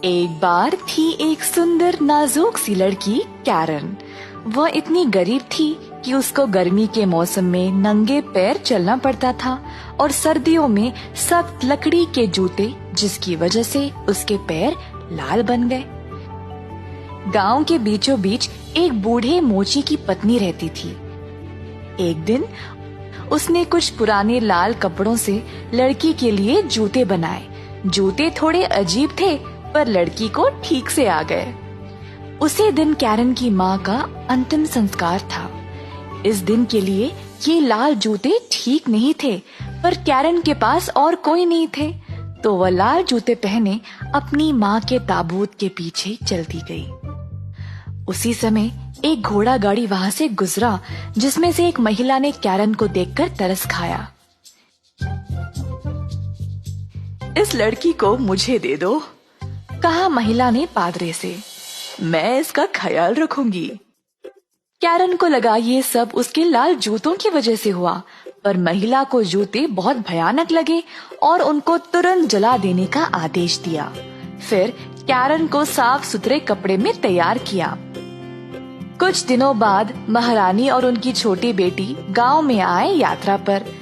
एक बार थी एक सुंदर नाजुक सी लड़की कैरन। वह इतनी गरीब थी कि उसको गर्मी के मौसम में नंगे पैर चलना पड़ता था और सर्दियों में सख्त लकड़ी के जूते, जिसकी वजह से उसके पैर लाल बन गए। गांव के बीचों बीच एक बूढ़े मोची की पत्नी रहती थी। एक दिन उसने कुछ पुराने लाल कपड़ों से लड़की के लिए जूते बनाए। जूते थोड़े अजीब थे पर लड़की को ठीक से आ गए। उसी दिन कैरन की माँ का अंतिम संस्कार था। इस दिन के लिए ये लाल जूते ठीक नहीं थे, पर कैरन के पास और कोई नहीं थे, तो वह लाल जूते पहने अपनी माँ के ताबूत के पीछे चलती गई। उसी समय एक घोड़ा गाड़ी वहां से गुजरा, जिसमें से एक महिला ने कैरन को देखकर तरस खाया। इस लड़की को मुझे दे दो, कहा महिला ने पादरे से। मैं इसका ख्याल रखूंगी। कैरन को लगा ये सब उसके लाल जूतों की वजह से हुआ, पर महिला को जूते बहुत भयानक लगे और उनको तुरंत जला देने का आदेश दिया। फिर कैरन को साफ सुथरे कपड़े में तैयार किया। कुछ दिनों बाद महारानी और उनकी छोटी बेटी गांव में आए यात्रा पर।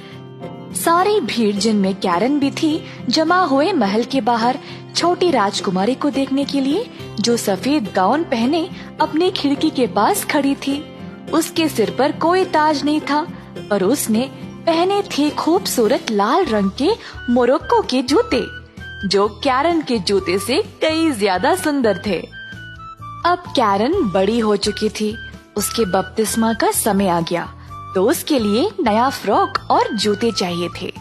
सारी भीड़, जिनमें कैरन भी थी, जमा हुए महल के बाहर छोटी राजकुमारी को देखने के लिए, जो सफेद गाउन पहने अपनी खिड़की के पास खड़ी थी। उसके सिर पर कोई ताज नहीं था, पर उसने पहने थे खूबसूरत लाल रंग के मोरक्को के जूते, जो कैरन के जूते से कई ज्यादा सुंदर थे। अब कैरन बड़ी हो चुकी थी। उसके बपतिस्मा का समय आ गया, तो उसके लिए नया फ्रॉक और जूते चाहिए थे।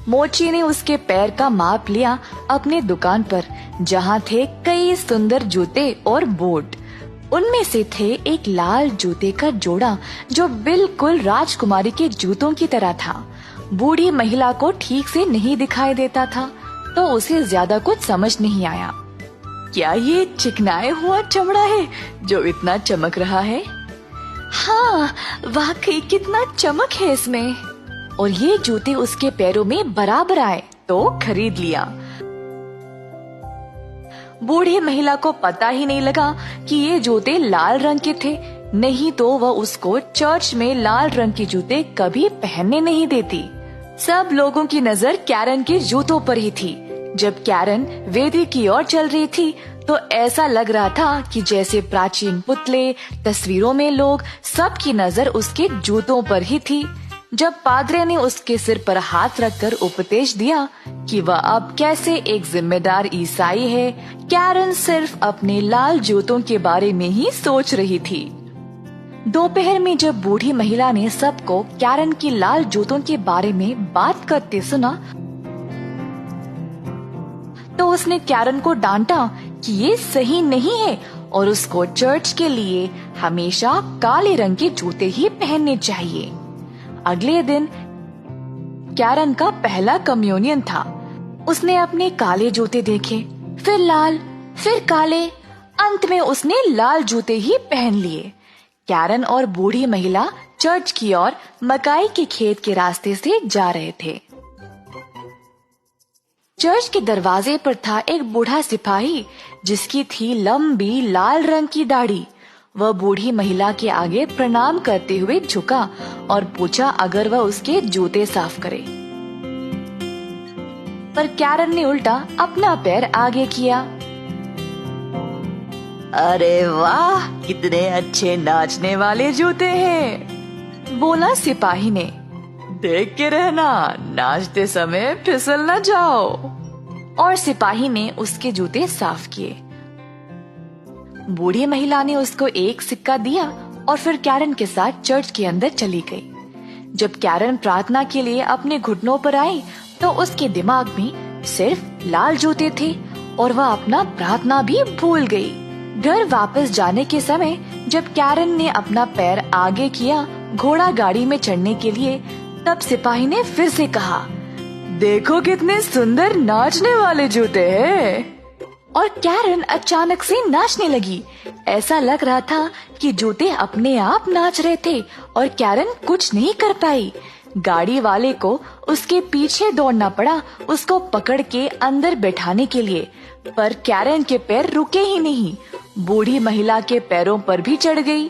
मोची ने उसके पैर का माप लिया अपने दुकान पर, जहाँ थे कई सुंदर जूते और बूट। उनमें से थे एक लाल जूते का जोड़ा, जो बिल्कुल राजकुमारी के जूतों की तरह था। बूढ़ी महिला को ठीक से नहीं दिखाई देता था, तो उसे ज्यादा कुछ समझ नहीं आया। क्या ये चिकनाए हुआ चमड़ा है जो इतना चमक रहा है? हाँ, वाकई कितना चमक है इसमें। और ये जूते उसके पैरों में बराबर आए, तो खरीद लिया। बूढ़ी महिला को पता ही नहीं लगा कि ये जूते लाल रंग के थे, नहीं तो वह उसको चर्च में लाल रंग के जूते कभी पहनने नहीं देती। सब लोगों की नजर कैरन के जूतों पर ही थी। जब कैरन वेदी की ओर चल रही थी, तो ऐसा लग रहा था कि जैसे प्राचीन पुतले, तस्वीरों में लोग, सबकी नजर उसके जूतों पर ही थी। जब पादरे ने उसके सिर पर हाथ रखकर उपदेश दिया कि वह अब कैसे एक जिम्मेदार ईसाई है, कैरन सिर्फ अपने लाल जूतों के बारे में ही सोच रही थी। दोपहर में जब बूढ़ी महिला ने सबको कैरन की लाल जूतों के बारे में बात करते सुना, तो उसने कैरन को डांटा कि ये सही नहीं है और उसको चर्च के लिए हमेशा काले रंग के जूते ही पहनने चाहिए। अगले दिन कैरन का पहला कम्युनियन था। उसने अपने काले जूते देखे, फिर लाल, फिर काले, अंत में उसने लाल जूते ही पहन लिए। कैरन और बूढ़ी महिला चर्च की ओर मकाई के खेत के रास्ते से जा रहे थे। चर्च के दरवाजे पर था एक बूढ़ा सिपाही, जिसकी थी लंबी लाल रंग की दाढ़ी। वह बूढ़ी महिला के आगे प्रणाम करते हुए झुका और पूछा अगर वह उसके जूते साफ करे। पर कैरन ने उल्टा अपना पैर आगे किया। अरे वाह, कितने अच्छे नाचने वाले जूते हैं, बोला सिपाही ने। देख के रहना, नाचते समय फिसल न जाओ। और सिपाही ने उसके जूते साफ किए। बूढ़ी महिला ने उसको एक सिक्का दिया और फिर कैरन के साथ चर्च के अंदर चली गई। जब कैरन प्रार्थना के लिए अपने घुटनों पर आई, तो उसके दिमाग में सिर्फ लाल जूते थे और वह अपना प्रार्थना भी भूल गई। घर वापस जाने के समय जब कैरन ने अपना पैर आगे किया घोड़ा गाड़ी में चढ़ने के लिए, तब सिपाही ने फिर से कहा, देखो कितने सुंदर नाचने वाले जूते हैं। और कैरन अचानक से नाचने लगी। ऐसा लग रहा था कि जूते अपने आप नाच रहे थे और कैरन कुछ नहीं कर पाई। गाड़ी वाले को उसके पीछे दौड़ना पड़ा उसको पकड़ के अंदर बैठाने के लिए, पर कैरन के पैर रुके ही नहीं। बूढ़ी महिला के पैरों पर भी चढ़ गई।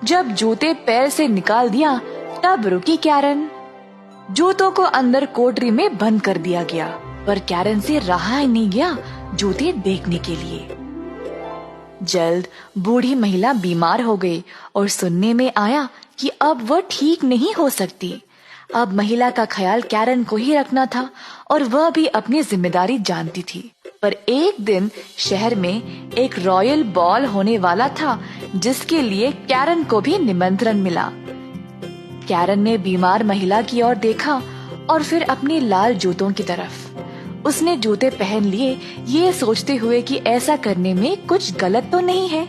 जब जूते पैर से निकाल दिया तब रुकी कैरन। जूतों को अंदर कोठरी में बंद कर दिया गया, पर कैरन से रहा ही नहीं गया जूते देखने के लिए। जल्द बूढ़ी महिला बीमार हो गई और सुनने में आया कि अब वह ठीक नहीं हो सकती। अब महिला का ख्याल कैरन को ही रखना था और वह भी अपनी जिम्मेदारी जानती थी। पर एक दिन शहर में एक रॉयल बॉल होने वाला था जिसके लिए कैरन को भी निमंत्रण मिला। कैरन ने बीमार महिला की ओर देखा और फिर अपने लाल जूतों की तरफ। उसने जूते पहन लिए ये सोचते हुए कि ऐसा करने में कुछ गलत तो नहीं है,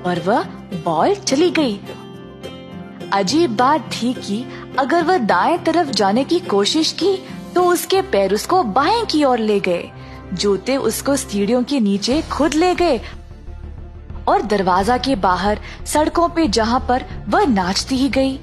पर वह बॉल चली गई। अजीब बात थी कि अगर वह दाएं तरफ जाने की कोशिश की तो उसके पैर उसको बाएं की ओर ले गए। जूते उसको सीढ़ियों के नीचे खुद ले गए और दरवाजा के बाहर सड़कों पे जहाँ पर वह नाचती ही गई।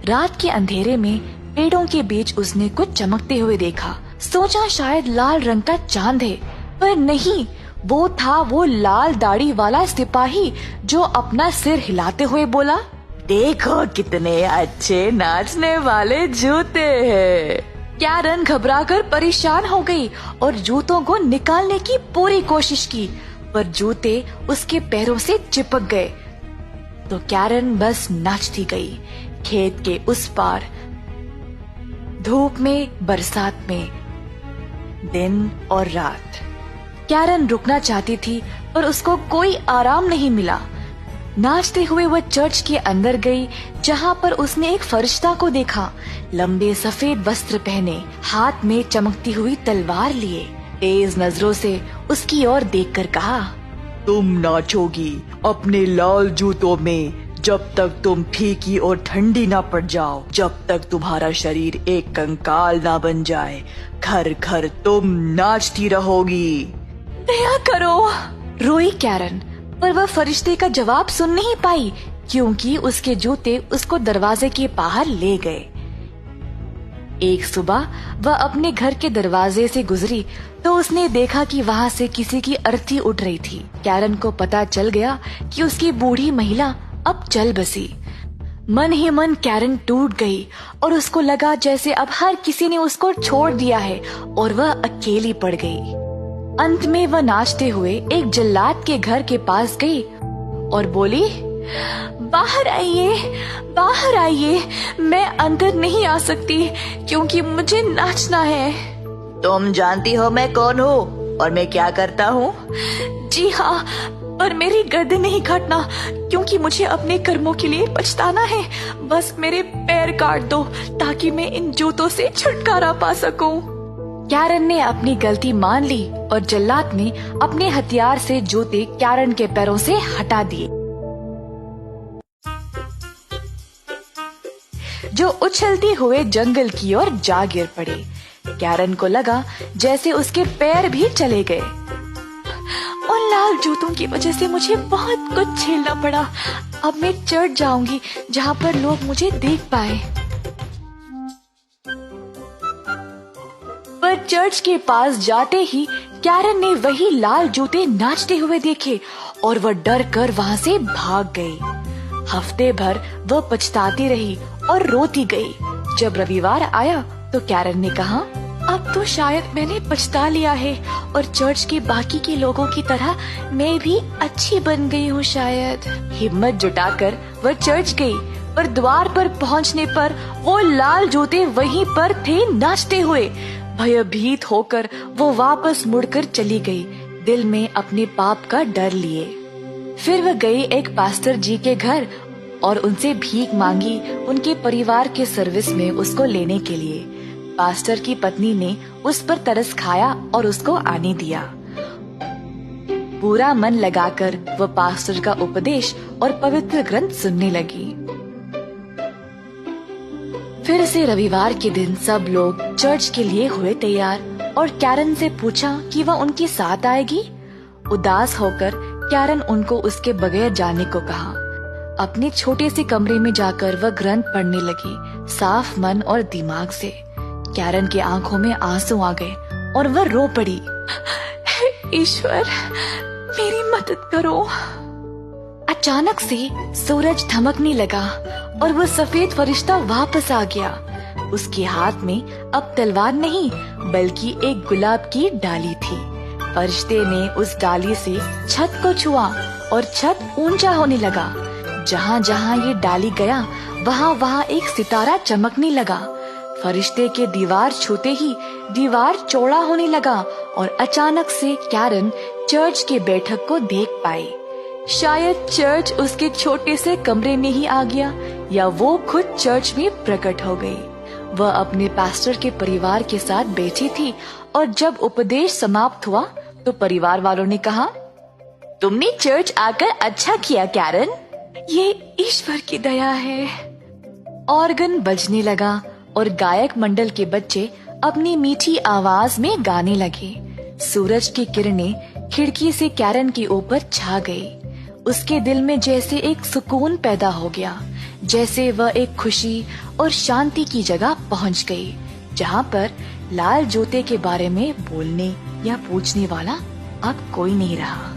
रात के अंधेरे में पेड़ों के बीच उसने कुछ चमकते हुए देखा। सोचा शायद लाल रंग का चांद है, पर नहीं, वो था वो लाल दाढ़ी वाला सिपाही जो अपना सिर हिलाते हुए बोला, देखो कितने अच्छे नाचने वाले जूते हैं। कैरन घबराकर परेशान हो गई और जूतों को निकालने की पूरी कोशिश की, पर जूते उसके पैरों से चिपक गए। तो कैरन बस नाचती गई, खेत के उस पार, धूप में, बरसात में, दिन और रात। कैरन रुकना चाहती थी पर उसको कोई आराम नहीं मिला। नाचते हुए वह चर्च के अंदर गई जहाँ पर उसने एक फरिश्ता को देखा, लंबे सफेद वस्त्र पहने, हाथ में चमकती हुई तलवार लिए। तेज नजरों से उसकी ओर देखकर कहा, तुम नाचोगी अपने लाल जूतों में जब तक तुम फीकी और ठंडी ना पड़ जाओ, जब तक तुम्हारा शरीर एक कंकाल ना बन जाए। घर घर तुम नाचती रहोगी। दया करो, रोई कैरन, पर वह फरिश्ते का जवाब सुन नहीं पाई क्योंकि उसके जूते उसको दरवाजे के बाहर ले गए। एक सुबह वह अपने घर के दरवाजे से गुजरी तो उसने देखा कि वहाँ से किसी की अर्थी उठ रही थी। कैरन को पता चल गया कि उसकी बूढ़ी महिला अब चल बसी। मन ही मन कैरन टूट गई और उसको लगा जैसे अब हर किसी ने उसको छोड़ दिया है और वह अकेली पड़ गई। अंत में वह नाचते हुए एक जल्लाद के घर के पास गई और बोली, बाहर आइए, बाहर आइए, मैं अंदर नहीं आ सकती क्योंकि मुझे नाचना है। तुम जानती हो मैं कौन हूँ और मैं क्या करता हूँ? जी हाँ, पर मेरी गर्दन नहीं काटना क्योंकि मुझे अपने कर्मों के लिए पछताना है। बस मेरे पैर काट दो ताकि मैं इन जूतों से छुटकारा पा सकूं। कैरन ने अपनी गलती मान ली और जल्लाद ने अपने हथियार से जूते कैरन के पैरों से हटा दिए, जो उछलते हुए जंगल की ओर जा गिर पड़े। कैरन को लगा जैसे उसके पैर भी चले गए। उन लाल जूतों की वजह से मुझे बहुत कुछ झेलना पड़ा। अब मैं चढ़ जाऊंगी जहाँ पर लोग मुझे देख पाए। पर चर्च के पास जाते ही कैरन ने वही लाल जूते नाचते हुए देखे और वह डर कर वहाँ से भाग गई। हफ्ते भर वह पछताती रही और रोती गई। जब रविवार आया तो कैरन ने कहा, अब तो शायद मैंने पछता लिया है और चर्च के बाकी के लोगों की तरह मैं भी अच्छी बन गई हूँ शायद। हिम्मत जुटाकर वह चर्च गई, पर द्वार पर पहुँचने पर वो लाल जूते वहीं पर थे नाचते हुए। भयभीत होकर वो वापस मुड़कर चली गई, दिल में अपने पाप का डर लिए। फिर वह गई एक पास्टर जी के घर और उनसे भीख मांगी उनके परिवार के सर्विस में उसको लेने के लिए। पास्टर की पत्नी ने उस पर तरस खाया और उसको आने दिया। पूरा मन लगाकर वह पास्टर का उपदेश और पवित्र ग्रंथ सुनने लगी। फिर से रविवार के दिन सब लोग चर्च के लिए हुए तैयार और कैरन से पूछा कि वह उनके साथ आएगी। उदास होकर कैरन उनको उसके बगैर जाने को कहा। अपने छोटे से कमरे में जाकर वह ग्रंथ पढ़ने लगी, साफ मन और दिमाग से। कैरन की आंखों में आंसू आ गए और वह रो पड़ी। ईश्वर, मेरी मदद करो। अचानक से सूरज धमकने लगा और वह सफेद फरिश्ता वापस आ गया। उसके हाथ में अब तलवार नहीं बल्कि एक गुलाब की डाली थी। फरिश्ते ने उस डाली से छत को छुआ और छत ऊंचा होने लगा। जहाँ जहाँ ये डाली गया वहाँ वहाँ एक सितारा चमकने लगा। फरिश्ते के दीवार छूते ही दीवार चौड़ा होने लगा और अचानक से कैरन चर्च के बैठक को देख पाई। शायद चर्च उसके छोटे से कमरे में ही आ गया या वो खुद चर्च में प्रकट हो गई। वह अपने पास्टर के परिवार के साथ बैठी थी और जब उपदेश समाप्त हुआ तो परिवार वालों ने कहा, तुमने चर्च आकर अच्छा किया कैरन, ये ईश्वर की दया है। ऑर्गन बजने लगा और गायक मंडल के बच्चे अपनी मीठी आवाज में गाने लगे। सूरज की किरणें खिड़की से कैरन के ऊपर छा गई। उसके दिल में जैसे एक सुकून पैदा हो गया, जैसे वह एक खुशी और शांति की जगह पहुंच गई, जहां पर लाल जूते के बारे में बोलने या पूछने वाला अब कोई नहीं रहा।